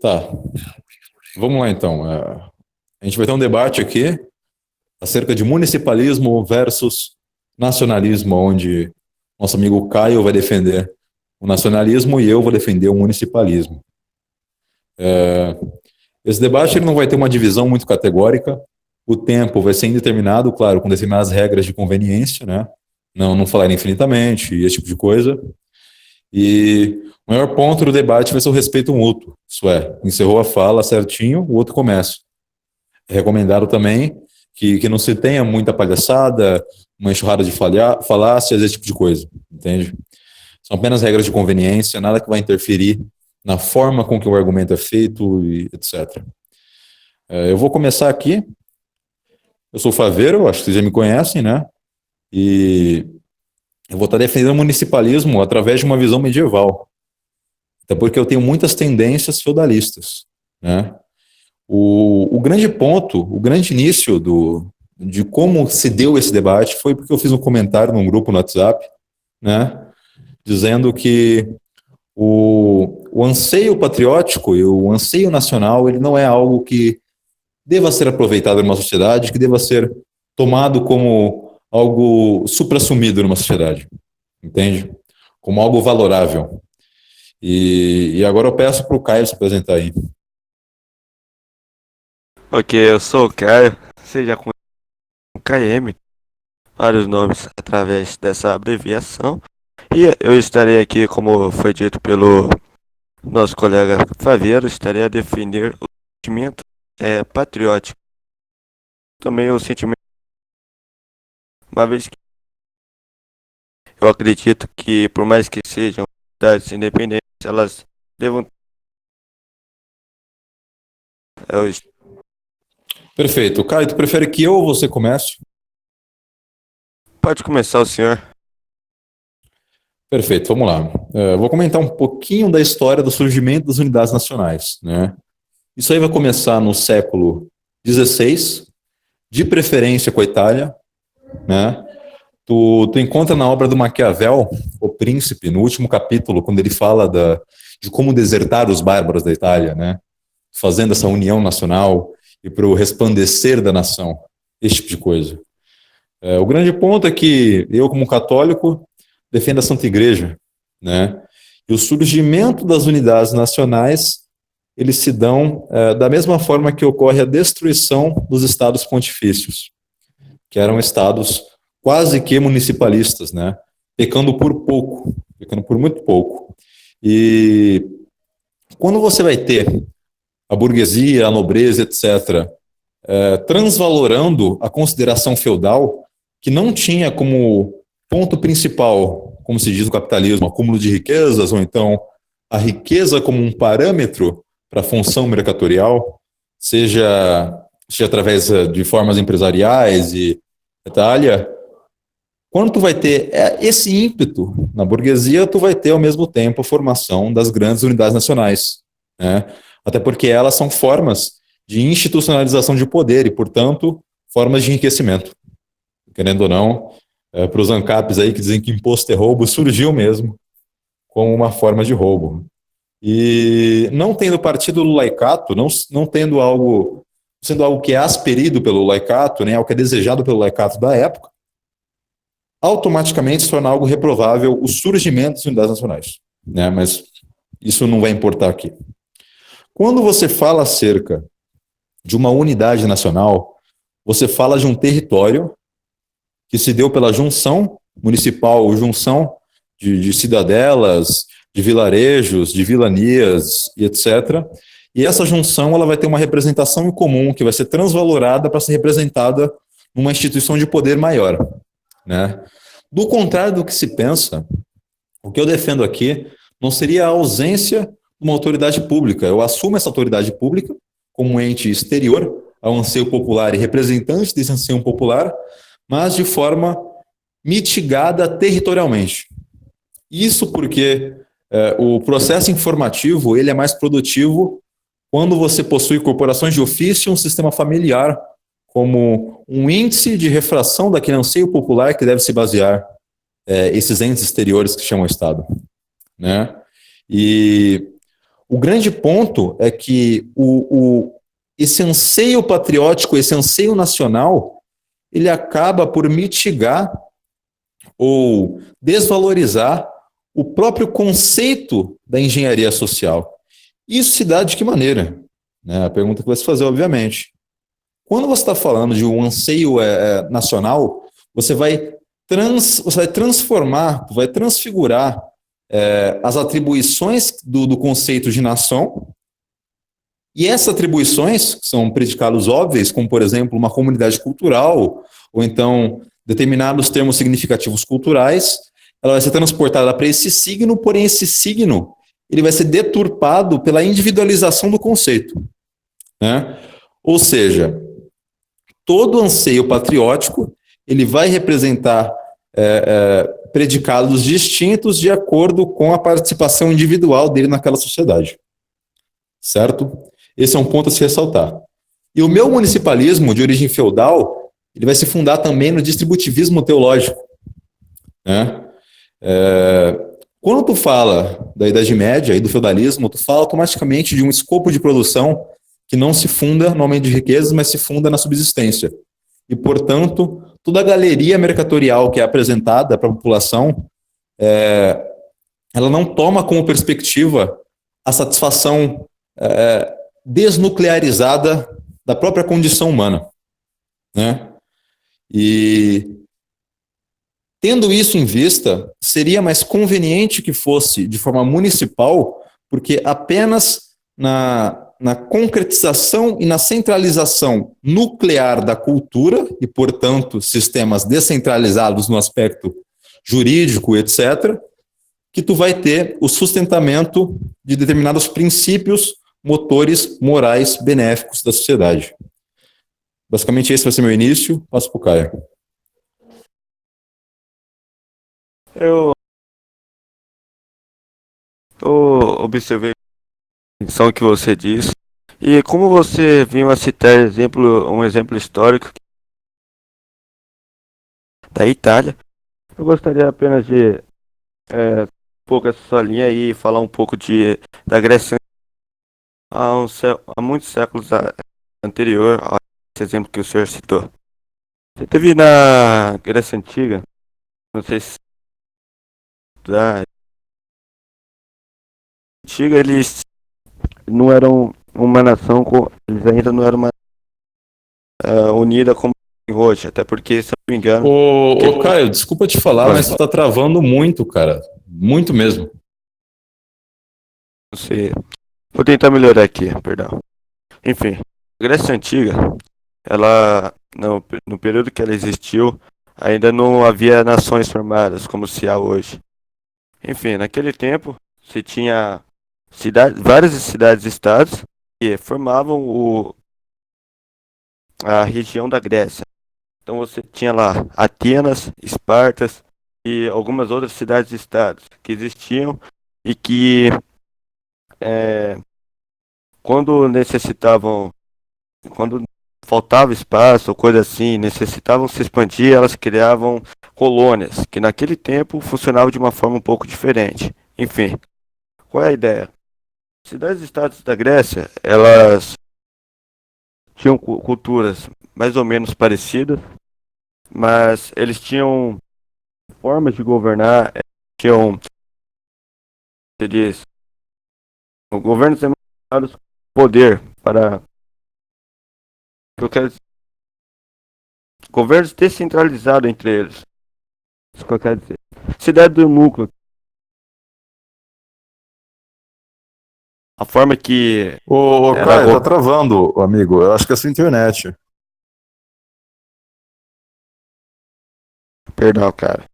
Tá, vamos lá então. A gente vai ter um debate aqui acerca de municipalismo versus nacionalismo, onde nosso amigo Caio vai defender o nacionalismo e eu vou defender o municipalismo. Esse debate ele não vai ter uma divisão muito categórica, o tempo vai ser indeterminado, claro, com determinadas regras de conveniência, né? Não falar infinitamente e esse tipo de coisa. E o maior ponto do debate vai ser o respeito mútuo, isso é, encerrou a fala certinho, o outro começa. É recomendado também que não se tenha muita palhaçada, uma enxurrada de falácias, esse tipo de coisa, entende? São apenas regras de conveniência, nada que vai interferir na forma com que o argumento é feito e etc. Eu vou começar aqui. Eu sou Faveiro, acho que vocês já me conhecem, né? E eu vou estar defendendo o municipalismo através de uma visão medieval. Até porque eu tenho muitas tendências feudalistas, né? O grande ponto, o grande início de como se deu esse debate foi porque eu fiz um comentário num grupo no WhatsApp, né? Dizendo que o anseio patriótico e o anseio nacional, ele não é algo que deva ser aproveitado numa sociedade, que deva ser tomado como algo suprassumido numa sociedade, entende? Como algo valorável. E agora eu peço para o Caio se apresentar aí. Ok, eu sou o Caio, você já conhece o KM, vários nomes através dessa abreviação. E eu estarei aqui, como foi dito pelo nosso colega Faveiro, estarei a definir o sentimento patriótico. Também o sentimento, uma vez que eu acredito que, por mais que sejam cidades independentes, elas devam. Eu, Perfeito. Caio, tu prefere que eu ou você comece? pode começar o senhor. Perfeito, vamos lá. Eu vou comentar um pouquinho da história do surgimento das unidades nacionais, né? Isso aí vai começar no século XVI, de preferência com a Itália, né? Tu encontra na obra do Maquiavel, O Príncipe, no último capítulo, quando ele fala de como desertar os bárbaros da Itália, né? Fazendo essa união nacional e para o resplandecer da nação, esse tipo de coisa. O grande ponto é que eu, como católico, defendo a Santa Igreja, né? E o surgimento das unidades nacionais, eles se dão da mesma forma que ocorre a destruição dos estados pontifícios, que eram estados quase que municipalistas, né? Pecando por pouco, pecando por muito pouco. E quando você vai ter a burguesia, a nobreza, etc., transvalorando a consideração feudal, que não tinha como ponto principal, como se diz no capitalismo, acúmulo de riquezas, ou então a riqueza como um parâmetro para a função mercatorial, seja através de formas empresariais e Itália, quando tu vai ter esse ímpeto na burguesia, tu vai ter ao mesmo tempo a formação das grandes unidades nacionais, né? Até porque elas são formas de institucionalização de poder e, portanto, formas de enriquecimento. Querendo ou não, para os ANCAPs aí que dizem que imposto é roubo, surgiu mesmo como uma forma de roubo. E não tendo partido do laicato, não tendo algo, sendo algo que é asperido pelo laicato, né, algo que é desejado pelo laicato da época, automaticamente se torna algo reprovável o surgimento das unidades nacionais, né? Mas isso não vai importar aqui. Quando você fala acerca de uma unidade nacional, você fala de um território que se deu pela junção municipal, junção de cidadelas, de vilarejos, de vilanias e etc. E essa junção ela vai ter uma representação em comum que vai ser transvalorada para ser representada numa instituição de poder maior, né? Do contrário do que se pensa, o que eu defendo aqui não seria a ausência de uma autoridade pública. Eu assumo essa autoridade pública como um ente exterior ao anseio popular e representante desse anseio popular, mas de forma mitigada territorialmente. Isso porque o processo informativo ele é mais produtivo quando você possui corporações de ofício e um sistema familiar como um índice de refração daquele anseio popular que deve se basear esses entes exteriores que chamam Estado, né? E O grande ponto é que esse anseio patriótico, esse anseio nacional, ele acaba por mitigar ou desvalorizar o próprio conceito da engenharia social. Isso se dá de que maneira? A pergunta que vai se fazer, obviamente. Quando você está falando de um anseio nacional, você vai transformar, vai transfigurar as atribuições do conceito de nação, e essas atribuições, que são predicados óbvios, como, por exemplo, uma comunidade cultural, ou então determinados termos significativos culturais, ela vai ser transportada para esse signo, porém esse signo ele vai ser deturpado pela individualização do conceito. Né? Ou seja, todo anseio patriótico ele vai representar predicados distintos de acordo com a participação individual dele naquela sociedade. Certo? Esse é um ponto a se ressaltar. E o meu municipalismo de origem feudal, ele vai se fundar também no distributivismo teológico. Né? Quando tu fala da Idade Média e do feudalismo, tu fala automaticamente de um escopo de produção que não se funda no aumento de riquezas, mas se funda na subsistência. E, portanto, toda a galeria mercatorial que é apresentada para a população, ela não toma como perspectiva a satisfação desnuclearizada da própria condição humana. Né? E, tendo isso em vista, seria mais conveniente que fosse de forma municipal, porque apenas na concretização e na centralização nuclear da cultura, e, portanto, sistemas descentralizados no aspecto jurídico, etc., que tu vai ter o sustentamento de determinados princípios, motores morais benéficos da sociedade. Basicamente, esse vai ser meu início. Passo para o Caio. Eu observei a intenção que você disse. E como você vinha a citar um exemplo histórico da Itália, eu gostaria apenas de um pouco essa sua linha e falar um pouco da Grécia há muitos séculos anterior a esse exemplo que o senhor citou. Você teve na Grécia Antiga, não sei se da Antiga, eles não eram uma nação, eles ainda não eram uma unida como hoje, até porque, se eu não me engano... Ô Caio, desculpa te falar, mas tu tá travando muito, cara. Muito mesmo. Não sei. Vou tentar melhorar aqui, perdão. Enfim, a Grécia Antiga, ela, no período que ela existiu, ainda não havia nações formadas como se há hoje. Enfim, naquele tempo, se tinha várias cidades-estados que formavam a região da Grécia. Então você tinha lá Atenas, Espartas e algumas outras cidades-estados que existiam e que quando faltava espaço ou coisa assim, necessitavam se expandir, elas criavam colônias, que naquele tempo funcionavam de uma forma um pouco diferente. Enfim, qual é a ideia? Cidades-estados da Grécia, elas tinham culturas mais ou menos parecidas, mas eles tinham formas de governar, tinham, governos democráticos, poder para, eu quero dizer, governos descentralizados entre eles. Isso que eu quero dizer. Cidade do núcleo. A forma que... Ô Caio, tá travando, amigo. Eu acho que é a sua internet. Perdão, cara.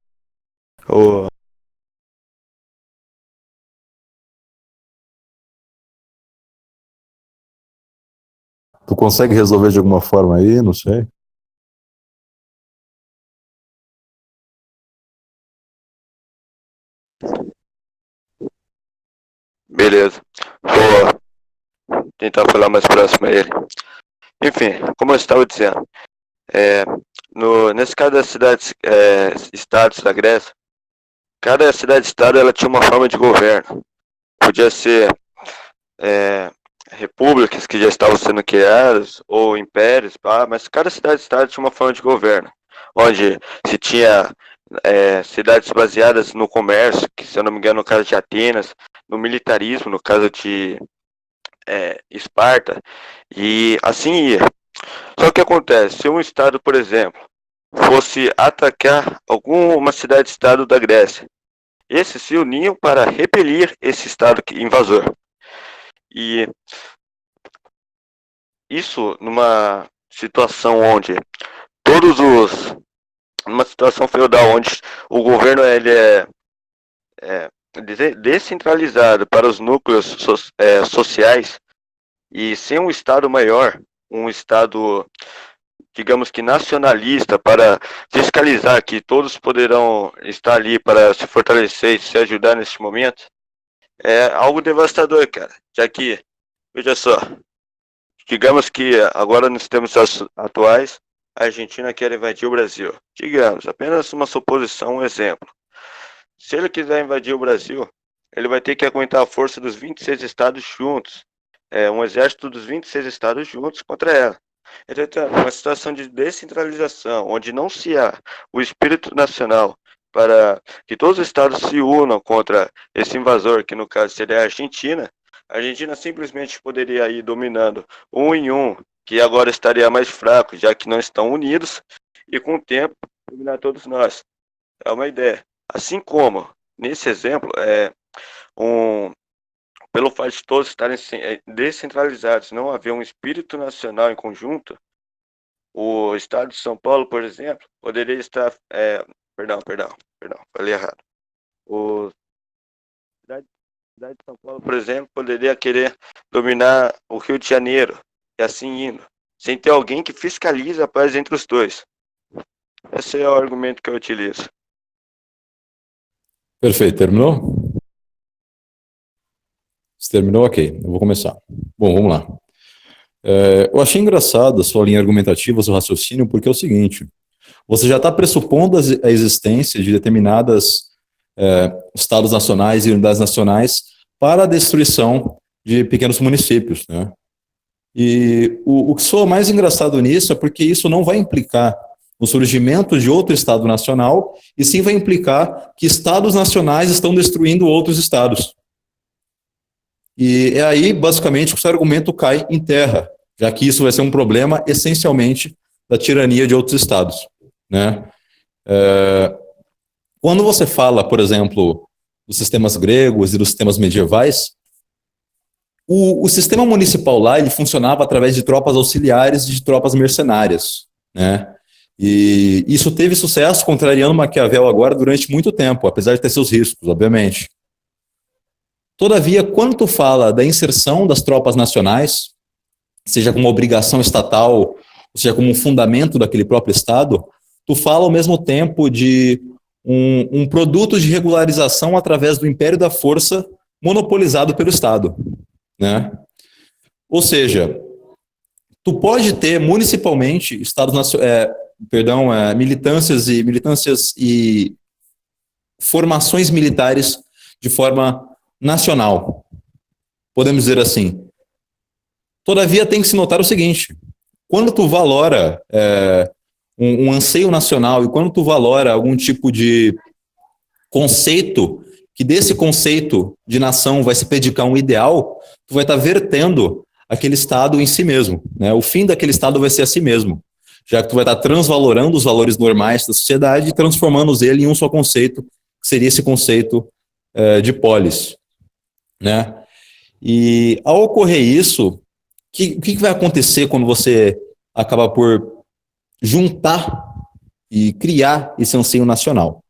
Tu consegue resolver de alguma forma aí? Não sei. Beleza. Vou tentar falar mais próximo a ele. Enfim, como eu estava dizendo, nesse caso das cidades, estados da Grécia, cada cidade-estado ela tinha uma forma de governo. Podia ser é, repúblicas que já estavam sendo criadas, ou impérios, mas cada cidade-estado tinha uma forma de governo, onde se tinha cidades baseadas no comércio, que se eu não me engano no caso de Atenas, no militarismo, no caso de Esparta, e assim ia. Só que acontece, se um estado, por exemplo, fosse atacar alguma cidade-estado da Grécia, esses se uniam para repelir esse estado invasor. E isso numa situação onde todos os uma situação feudal onde o governo ele é descentralizado para os núcleos sociais e sem um estado maior, um estado, digamos que nacionalista, para fiscalizar que todos poderão estar ali para se fortalecer e se ajudar nesse momento, é algo devastador, cara. Já que, veja só, digamos que agora nos tempos atuais, a Argentina quer invadir o Brasil. Digamos, apenas uma suposição, um exemplo. Se ele quiser invadir o Brasil, ele vai ter que aguentar a força dos 26 estados juntos. Um exército dos 26 estados juntos contra ela. Então, uma situação de descentralização, onde não se há o espírito nacional para que todos os estados se unam contra esse invasor, que no caso seria a Argentina. A Argentina simplesmente poderia ir dominando um em um, que agora estaria mais fraco, já que não estão unidos, e com o tempo dominar todos nós. É uma ideia. Assim como, nesse exemplo, pelo fato de todos estarem descentralizados, não haver um espírito nacional em conjunto, o estado de São Paulo, por exemplo, poderia estar... Perdão, falei errado. A cidade de São Paulo, por exemplo, poderia querer dominar o Rio de Janeiro, e assim indo, sem ter alguém que fiscalize a paz entre os dois. Esse é o argumento que eu utilizo. Perfeito, terminou? Se terminou, ok, eu vou começar. Bom, vamos lá. Eu achei engraçado a sua linha argumentativa, seu raciocínio, porque é o seguinte: você já está pressupondo a existência de determinadas estados nacionais e unidades nacionais para a destruição de pequenos municípios, né? E o que soa mais engraçado nisso é porque isso não vai implicar no surgimento de outro Estado nacional, e sim vai implicar que Estados nacionais estão destruindo outros Estados. E é aí, basicamente, que o seu argumento cai em terra, já que isso vai ser um problema, essencialmente, da tirania de outros Estados, né? Quando você fala, por exemplo, dos sistemas gregos e dos sistemas medievais, o sistema municipal lá ele funcionava através de tropas auxiliares e de tropas mercenárias, né? E isso teve sucesso, contrariando Maquiavel agora durante muito tempo, apesar de ter seus riscos, obviamente. Todavia, quando tu fala da inserção das tropas nacionais, seja como obrigação estatal, seja como um fundamento daquele próprio Estado, tu fala ao mesmo tempo de um produto de regularização através do império da força monopolizado pelo Estado, né? Ou seja, tu pode ter municipalmente estados militâncias e formações militares de forma nacional, podemos dizer assim. Todavia, tem que se notar o seguinte: quando tu valora um anseio nacional e quando tu valora algum tipo de conceito, que desse conceito de nação vai se predicar um ideal, tu vai estar vertendo aquele Estado em si mesmo, né? O fim daquele Estado vai ser a si mesmo, já que tu vai estar transvalorando os valores normais da sociedade e transformando ele em um só conceito, que seria esse conceito de polis, né? E ao ocorrer isso, o que vai acontecer quando você acaba por juntar e criar esse anseio nacional?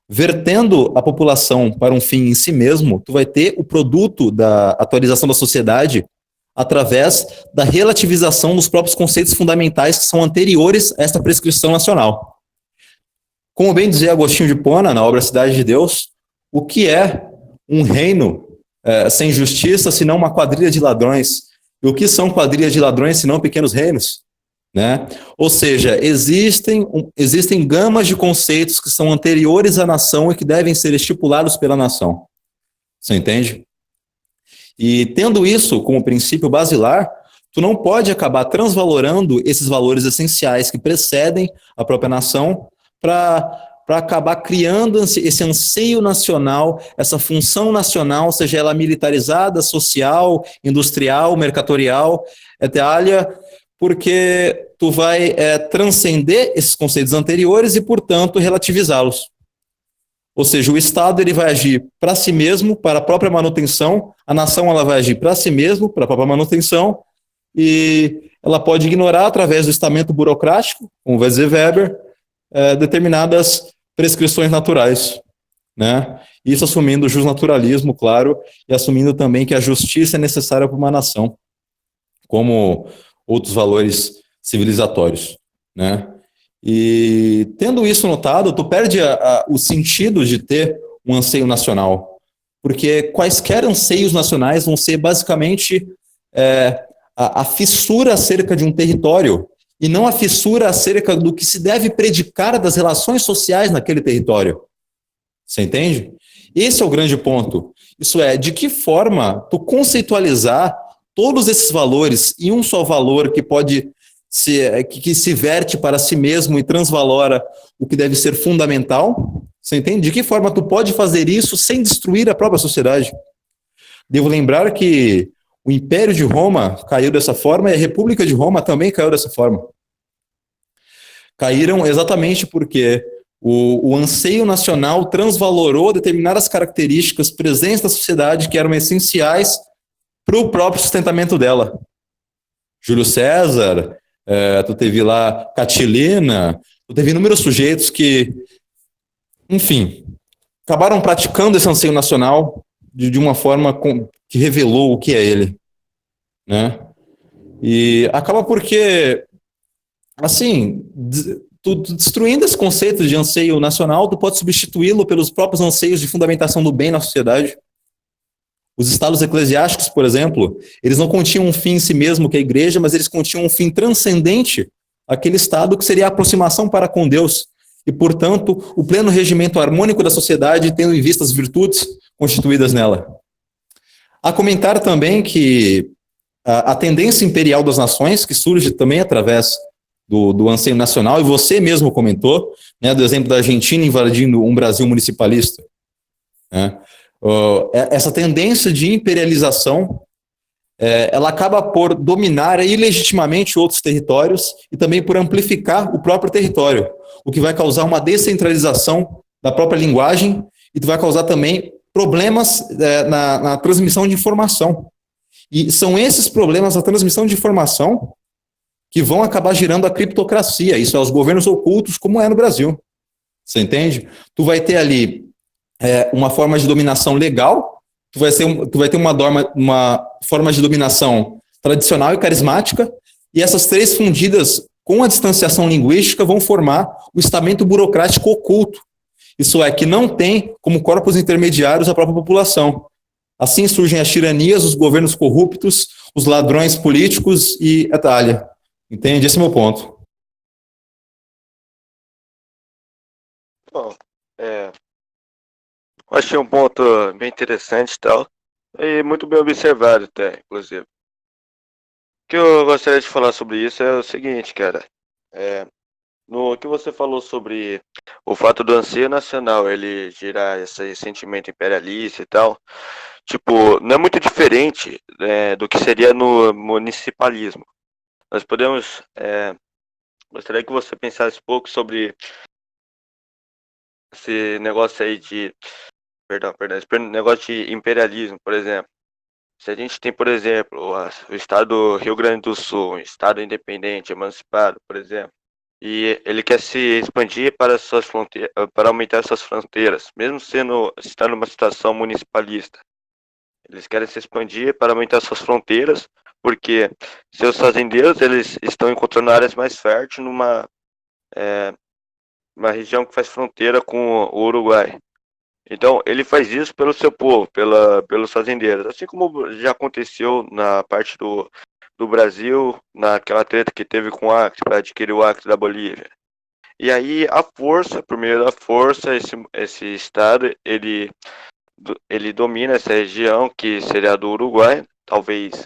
Vertendo a população para um fim em si mesmo, tu vai ter o produto da atualização da sociedade através da relativização dos próprios conceitos fundamentais que são anteriores a esta prescrição nacional. Como bem dizia Agostinho de Hipona, na obra Cidade de Deus, o que é um reino sem justiça, senão uma quadrilha de ladrões? E o que são quadrilhas de ladrões, senão pequenos reinos? Né? Ou seja, existem gamas de conceitos que são anteriores à nação e que devem ser estipulados pela nação. Você entende? E tendo isso como princípio basilar, tu não pode acabar transvalorando esses valores essenciais que precedem a própria nação para acabar criando esse anseio nacional, essa função nacional, seja ela militarizada, social, industrial, mercatorial, etália, porque tu vai transcender esses conceitos anteriores e, portanto, relativizá-los. Ou seja, o Estado ele vai agir para si mesmo, para a própria manutenção, a nação ela vai agir para si mesmo, para a própria manutenção, e ela pode ignorar, através do estamento burocrático, como vai dizer Weber, determinadas prescrições naturais, né? Isso assumindo o justnaturalismo, claro, e assumindo também que a justiça é necessária para uma nação, como outros valores civilizatórios, né? E tendo isso notado, tu perde o sentido de ter um anseio nacional, porque quaisquer anseios nacionais vão ser basicamente a fissura acerca de um território, e não a fissura acerca do que se deve predicar das relações sociais naquele território. Você entende? Esse é o grande ponto. Isso é, de que forma tu conceitualizar todos esses valores em um só valor que pode que se verte para si mesmo e transvalora o que deve ser fundamental? Você entende? De que forma tu pode fazer isso sem destruir a própria sociedade? Devo lembrar que o Império de Roma caiu dessa forma e a República de Roma também caiu dessa forma. Caíram exatamente porque o anseio nacional transvalorou determinadas características presentes na sociedade que eram essenciais para o próprio sustentamento dela. Júlio César, tu teve lá Catilina, tu teve inúmeros sujeitos que, enfim, acabaram praticando esse anseio nacional de uma forma que revelou o que é ele, né? E acaba porque, assim, tu destruindo esse conceito de anseio nacional, tu pode substituí-lo pelos próprios anseios de fundamentação do bem na sociedade. Os estados eclesiásticos, por exemplo, eles não continham um fim em si mesmo, que é a igreja, mas eles continham um fim transcendente, aquele estado que seria a aproximação para com Deus. E, portanto, o pleno regimento harmônico da sociedade, tendo em vista as virtudes constituídas nela. A comentar também que a tendência imperial das nações, que surge também através do anseio nacional, e você mesmo comentou, né, do exemplo da Argentina invadindo um Brasil municipalista, né? Essa tendência de imperialização, ela acaba por dominar ilegitimamente outros territórios e também por amplificar o próprio território, o que vai causar uma descentralização da própria linguagem e vai causar também problemas na transmissão de informação. E são esses problemas da transmissão de informação que vão acabar girando a criptocracia, isso é, os governos ocultos, como é no Brasil. Você entende? Tu vai ter ali uma forma de dominação legal, tu vai ter uma forma de dominação tradicional e carismática, e essas três fundidas com a distanciação linguística vão formar o estamento burocrático oculto. Isso é, que não tem como corpos intermediários a própria população. Assim surgem as tiranias, os governos corruptos, os ladrões políticos e a talha. Entende? Esse é o meu ponto. Bom, achei um ponto bem interessante e tal, e muito bem observado até, inclusive. O que eu gostaria de falar sobre isso é o seguinte, cara. No que você falou sobre o fato do anseio nacional, ele gerar esse sentimento imperialista e tal, tipo, não é muito diferente do que seria no municipalismo. Nós podemos, gostaria que você pensasse um pouco sobre esse negócio aí de, esse negócio de imperialismo, por exemplo. Se a gente tem, por exemplo, o estado do Rio Grande do Sul, um estado independente, emancipado, por exemplo, e ele quer se expandir para suas fronteiras, para aumentar suas fronteiras, mesmo estando numa situação municipalista. Eles querem se expandir para aumentar suas fronteiras, porque seus fazendeiros eles estão encontrando áreas mais férteis uma região que faz fronteira com o Uruguai. Então, ele faz isso pelo seu povo, pelos fazendeiros. Assim como já aconteceu na parte do Brasil, naquela treta que teve com o Acre, para adquirir o Acre da Bolívia. E aí, por meio da força, esse Estado, ele ele domina essa região, que seria a do Uruguai, talvez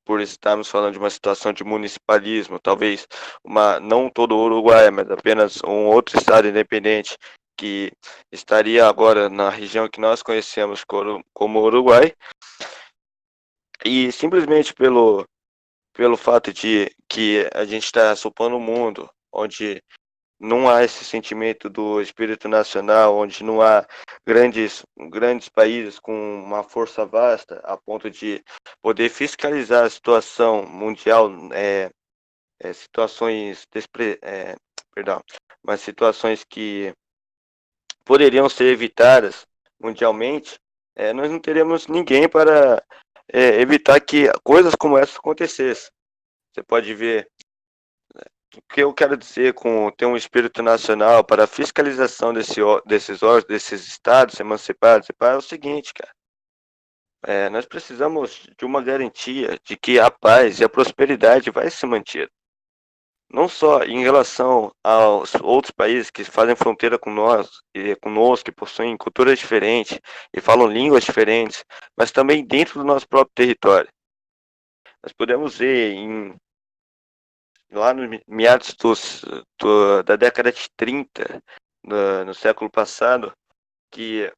por estarmos falando de uma situação de municipalismo, talvez não todo o Uruguai, mas apenas um outro estado independente que estaria agora na região que nós conhecemos como Uruguai, e simplesmente pelo fato de que a gente está supondo um mundo onde não há esse sentimento do espírito nacional, onde não há grandes países com uma força vasta a ponto de poder fiscalizar a situação mundial, situações, perdão, mas situações que poderiam ser evitadas mundialmente, nós não teríamos ninguém para evitar que coisas como essa acontecessem. Você pode ver o que eu quero dizer com ter um espírito nacional para a fiscalização desses órgãos, desses estados emancipados, é o seguinte, cara. Nós precisamos de uma garantia de que a paz e a prosperidade vai se manter. Não só em relação aos outros países que fazem fronteira com nós e conosco, que possuem culturas diferentes e falam línguas diferentes, mas também dentro do nosso próprio território. Nós podemos ver lá no meados da década de 30, no século passado, que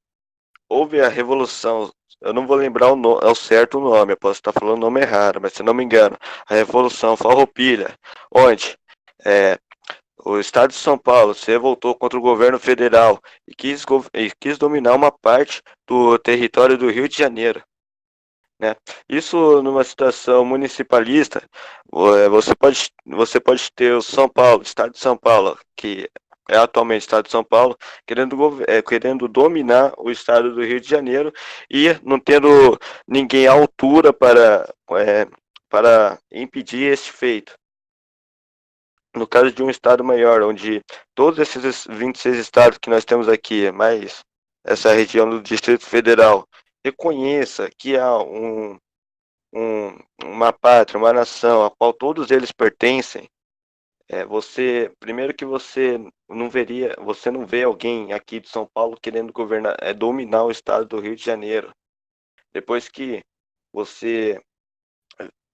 houve a Revolução. Eu não vou lembrar ao certo o nome, eu posso estar falando o nome errado, mas se não me engano, a Revolução Farroupilha, onde o estado de São Paulo se revoltou contra o governo federal e quis dominar uma parte do território do Rio de Janeiro, né? Isso numa situação municipalista, você pode ter o São Paulo, o estado de São Paulo, que é atualmente o estado de São Paulo, querendo dominar o estado do Rio de Janeiro e não tendo ninguém à altura para impedir esse feito. No caso de um estado maior, onde todos esses 26 estados que nós temos aqui, mais essa região do Distrito Federal, reconheça que há uma pátria, uma nação, a qual todos eles pertencem, primeiro que você não vê alguém aqui de São Paulo querendo dominar o estado do Rio de Janeiro. Depois que você,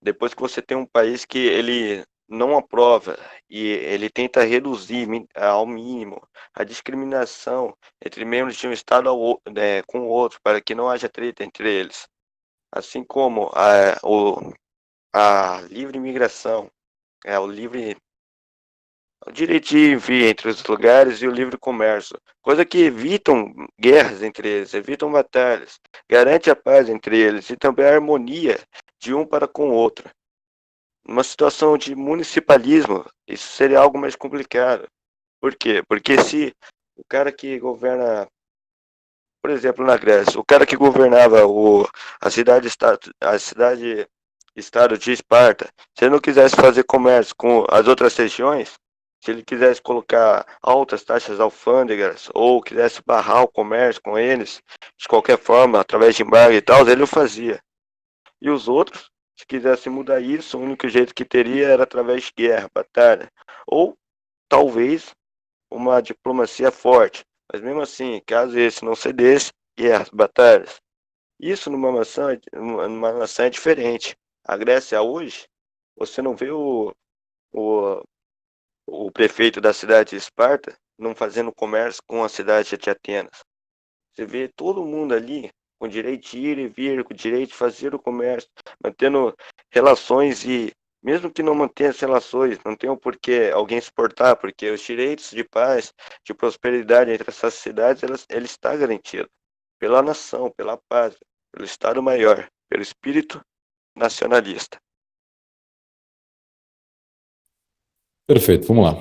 depois que você tem um país que ele não aprova e ele tenta reduzir ao mínimo a discriminação entre membros de um estado com o outro, para que não haja treta entre eles, assim como a livre imigração, o direito de vir entre os lugares e o livre comércio, coisa que evitam guerras entre eles, evitam batalhas, garante a paz entre eles e também a harmonia de um para com o outro. Numa situação de municipalismo, isso seria algo mais complicado. Por quê? Porque se o cara que governa, por exemplo, na Grécia, o cara que governava a cidade estado de Esparta, se ele não quisesse fazer comércio com as outras regiões, se ele quisesse colocar altas taxas alfândegas ou quisesse barrar o comércio com eles, de qualquer forma, através de embargo e tal, ele o fazia. E os outros, se quisessem mudar isso, o único jeito que teria era através de guerra, batalha, ou talvez uma diplomacia forte. Mas mesmo assim, caso esse não cedesse, guerras, batalhas. Isso numa nação é diferente. A Grécia hoje, você não vê o prefeito da cidade de Esparta não fazendo comércio com a cidade de Atenas. Você vê todo mundo ali com direito de ir e vir, com direito de fazer o comércio, mantendo relações e, mesmo que não mantenha as relações, não tem o porquê alguém suportar, porque os direitos de paz, de prosperidade entre essas cidades, ele está garantido pela nação, pela paz, pelo Estado Maior, pelo espírito nacionalista. Perfeito, vamos lá.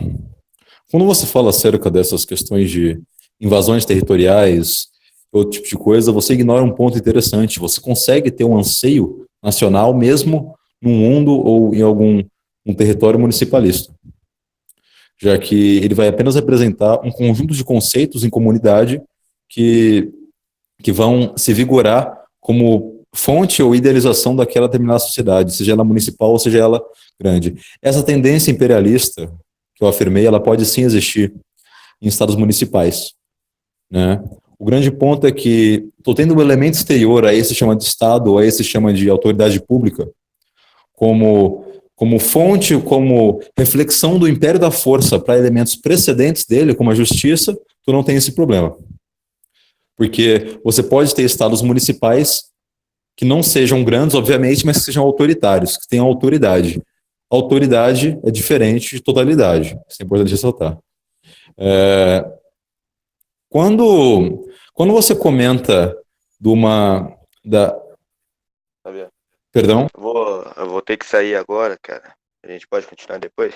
Quando você fala acerca dessas questões de invasões territoriais, outro tipo de coisa, você ignora um ponto interessante. Você consegue ter um anseio nacional mesmo num mundo ou em algum um território municipalista, já que ele vai apenas representar um conjunto de conceitos em comunidade que, que vão se vigorar como fonte ou idealização daquela determinada sociedade, seja ela municipal ou seja ela grande. Essa tendência imperialista que eu afirmei, ela pode sim existir em estados municipais, né? O grande ponto é que estou tendo um elemento exterior, aí se chama de Estado, aí se chama de autoridade pública, como fonte, como reflexão do império da força para elementos precedentes dele, como a justiça, tu não tem esse problema. Porque você pode ter estados municipais que não sejam grandes, obviamente, mas que sejam autoritários, que tenham autoridade. Autoridade é diferente de totalidade. Isso é importante ressaltar. Quando você comenta de uma... Fabiano, Perdão? eu vou ter que sair agora, cara. A gente pode continuar depois?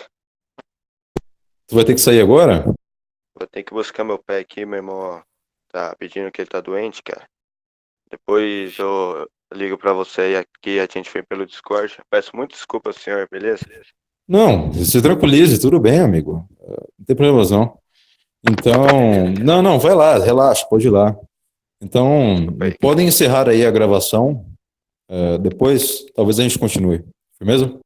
Tu vai ter que sair agora? Vou ter que buscar meu pai aqui, meu irmão, ó, tá pedindo que ele tá doente, cara. Depois eu ligo pra você aí aqui, a gente vem pelo Discord. Peço muito desculpa ao senhor, beleza? Não, se tranquilize, tudo bem, amigo. Não tem problemas, não. Então, não, vai lá, relaxa, pode ir lá. Então, Desculpa aí. podem encerrar aí a gravação. Depois, talvez a gente continue. Firmeza?